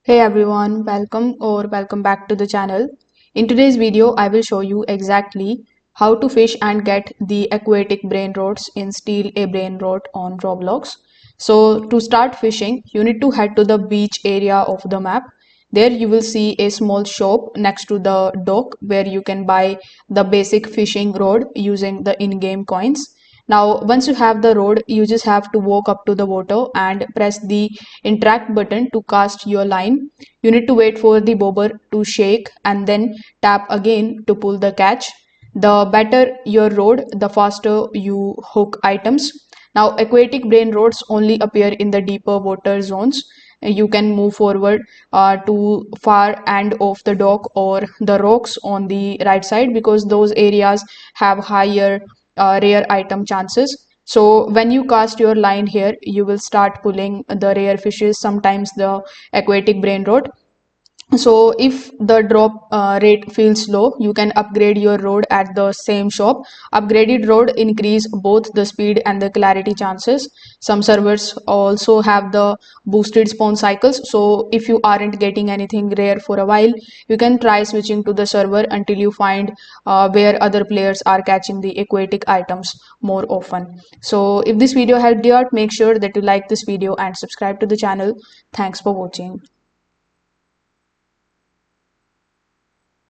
Hey everyone, welcome back to the channel. In today's video, I will show you exactly how to fish and get the aquatic brainrots in Steal a Brainrot on Roblox. So to start fishing, you need to head to the beach area of the map. There you will see a small shop next to the dock where you can buy the basic fishing rod using the in-game coins. Now, once you have the rod, you just have to walk up to the water and press the interact button to cast your line. You need to wait for the bobber to shake and then tap again to pull the catch. The better your rod, the faster you hook items. Now, aquatic brain rods only appear in the deeper water zones. You can move forward to far end of the dock or the rocks on the right side because those areas have higher rare item chances. So when you cast your line here, you will start pulling the rare fishes, sometimes the aquatic brain rod. So if the drop rate feels low, you can upgrade your rod at the same shop. Upgraded rod increase both the speed and the clarity chances. Some servers also have the boosted spawn cycles, so if you aren't getting anything rare for a while, you can try switching to the server until you find where other players are catching the aquatic items more often. So if this video helped you out, make sure that you like this video and subscribe to the channel. Thanks for watching.